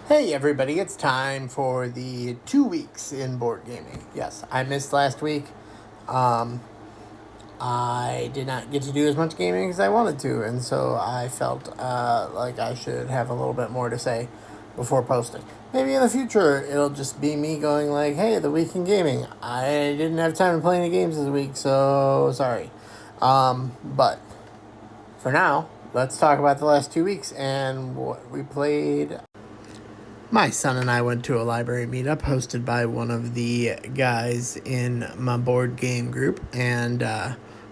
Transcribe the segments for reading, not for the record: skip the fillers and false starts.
Hey everybody, it's time for the 2 weeks in board gaming. Yes, I missed last week. Um, I did not get to do as much gaming as I wanted to, and so I felt like I should have a little bit more to say before posting. Maybe in the future it'll just be me going like, hey, the week in gaming. I didn't have time to play any games this week, so sorry. But for now, let's talk about the last 2 weeks and what we played. My son and I went to a library meetup hosted by one of the guys in my board game group, and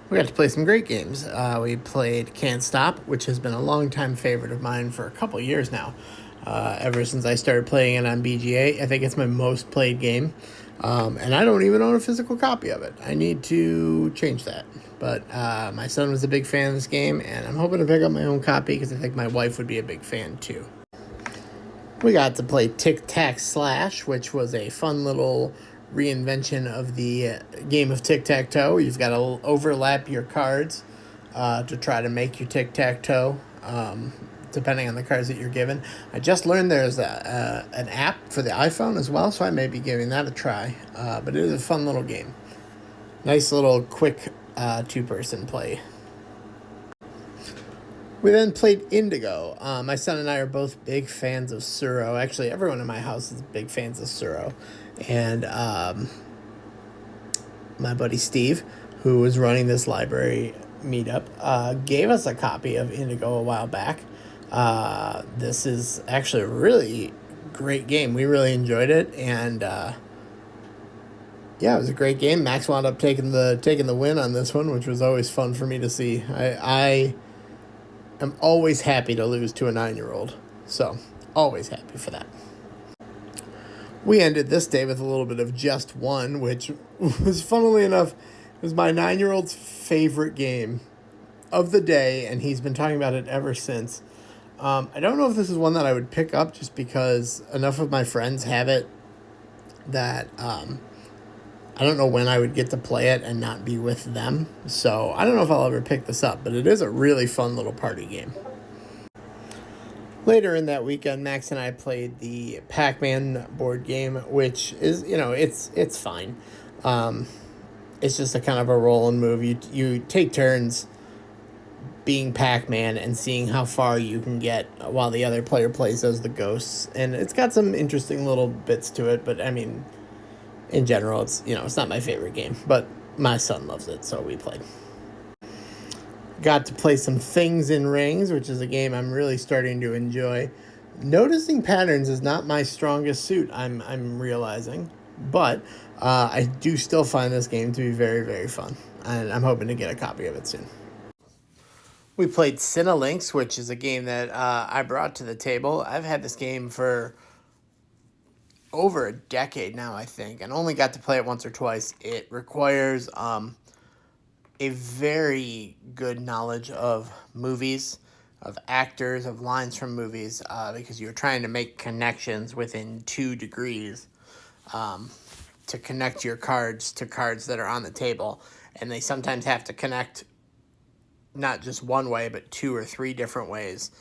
we got to play some great games. We played Can't Stop, which has been a longtime favorite of mine for a couple years now. Ever since I started playing it on BGA, I think it's my most played game, and I don't even own a physical copy of it. I need to change that. But my son was a big fan of this game, and I'm hoping to pick up my own copy because I think my wife would be a big fan too. We got to play Tic Tac Slash, which was a fun little reinvention of the game of tic tac toe. You've got to overlap your cards to try to make your tic tac toe, depending on the cards that you're given. I just learned there's an app for the iPhone as well, so I may be giving that a try. But it is a fun little game. Nice little quick two-person play. We then played Indigo. My son and I are both big fans of Tsuro. Actually, everyone in my house is big fans of Tsuro. And my buddy Steve, who was running this library meetup, gave us a copy of Indigo a while back. This is actually a really great game. We really enjoyed it, and yeah, it was a great game. Max wound up taking the win on this one, which was always fun for me to see. I'm always happy to lose to a 9-year-old. So, always happy for that. We ended this day with a little bit of Just One, which was, funnily enough, was my 9-year-old's favorite game of the day, and he's been talking about it ever since. I don't know if this is one that I would pick up just because enough of my friends have it that I don't know when I would get to play it and not be with them. So I don't know if I'll ever pick this up, but it is a really fun little party game. Later in that weekend, Max and I played the Pac-Man board game, which is, it's fine. It's just a kind of a roll and move. You take turns being Pac-Man and seeing how far you can get while the other player plays as the ghosts. And it's got some interesting little bits to it, but I mean, in general, it's not my favorite game, but my son loves it, so we played. Got to play some Things in Rings, which is a game I'm really starting to enjoy. Noticing patterns is not my strongest suit, I'm realizing, but I do still find this game to be very, very fun, and I'm hoping to get a copy of it soon. We played Cinelinx, which is a game that I brought to the table. I've had this game for over a decade now, I think, and only got to play it once or twice. It requires a very good knowledge of movies, of actors, of lines from movies, because you're trying to make connections within 2 degrees to connect your cards to cards that are on the table. And they sometimes have to connect not just one way, but 2 or 3 different ways,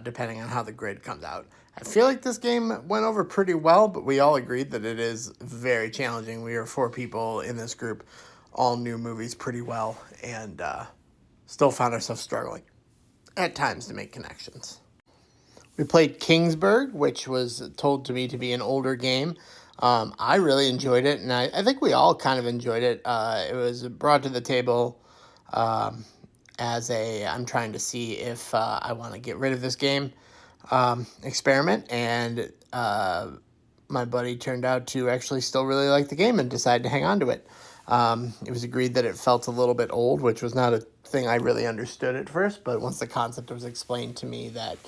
depending on how the grid comes out. I feel like this game went over pretty well, but we all agreed that it is very challenging. We are 4 people in this group, all knew movies pretty well, and still found ourselves struggling at times to make connections. We played Kingsburg, which was told to me to be an older game. I really enjoyed it, and I think we all kind of enjoyed it. It was brought to the table as I'm trying to see if I want to get rid of this game experiment, and my buddy turned out to actually still really like the game and decided to hang on to it. It was agreed that it felt a little bit old, which was not a thing I really understood at first, but once the concept was explained to me that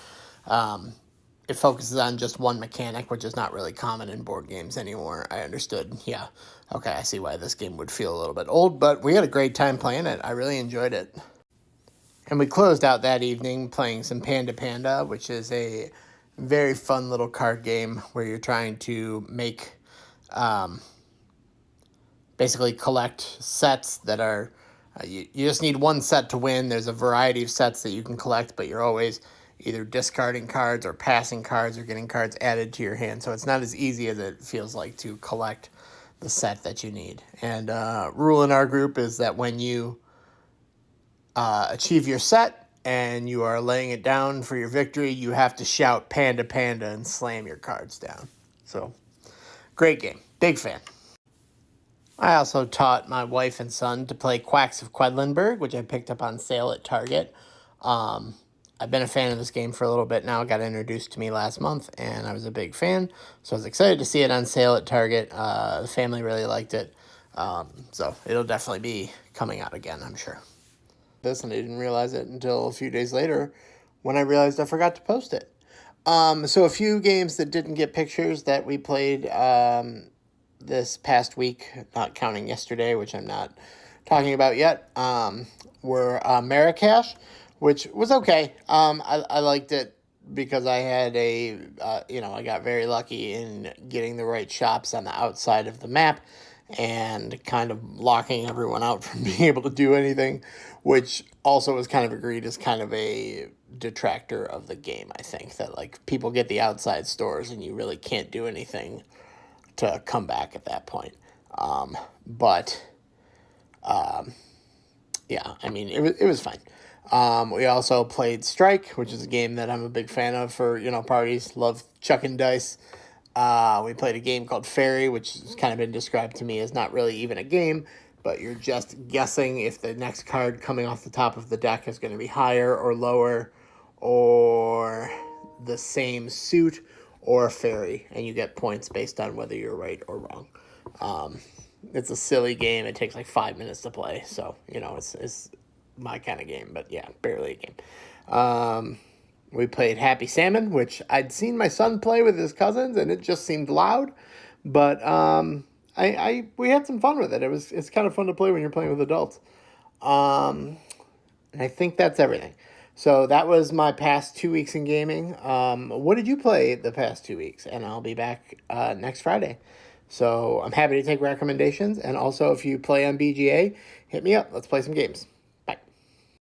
it focuses on just one mechanic, which is not really common in board games anymore, I understood, yeah, okay, I see why this game would feel a little bit old, but we had a great time playing it. I really enjoyed it. And we closed out that evening playing some Panda Panda, which is a very fun little card game where you're trying to make, basically collect sets that are, you just need one set to win. There's a variety of sets that you can collect, but you're always either discarding cards or passing cards or getting cards added to your hand. So it's not as easy as it feels like to collect the set that you need. And rule in our group is that when you achieve your set and you are laying it down for your victory, you have to shout "Panda, Panda" and slam your cards down. So, great game. Big fan. I also taught my wife and son to play Quacks of Quedlinburg, which I picked up on sale at Target. I've been a fan of this game for a little bit now. It got introduced to me last month, and I was a big fan. So I was excited to see it on sale at Target. The family really liked it. So it'll definitely be coming out again, I'm sure. And I didn't realize it until a few days later when I realized I forgot to post it. So a few games that didn't get pictures that we played this past week, not counting yesterday, which I'm not talking about yet, were Marrakesh, which was okay. I liked it because I had I got very lucky in getting the right shops on the outside of the map and kind of locking everyone out from being able to do anything, which also was kind of agreed as kind of a detractor of the game, I think, that like people get the outside stores and you really can't do anything to come back at that point. Yeah, I mean, it was fine. We also played Strike, which is a game that I'm a big fan of for, parties. Love chucking dice. We played a game called Fairy, which has kind of been described to me as not really even a game, but you're just guessing if the next card coming off the top of the deck is going to be higher or lower or the same suit or fairy, and you get points based on whether you're right or wrong. It's a silly game. It takes like 5 minutes to play, so, it's my kind of game, but yeah, barely a game. We played Happy Salmon, which I'd seen my son play with his cousins, and it just seemed loud. But we had some fun with it. It's kind of fun to play when you're playing with adults. And I think that's everything. So that was my past 2 weeks in gaming. What did you play the past 2 weeks? And I'll be back next Friday. So I'm happy to take recommendations. And also, if you play on BGA, hit me up. Let's play some games.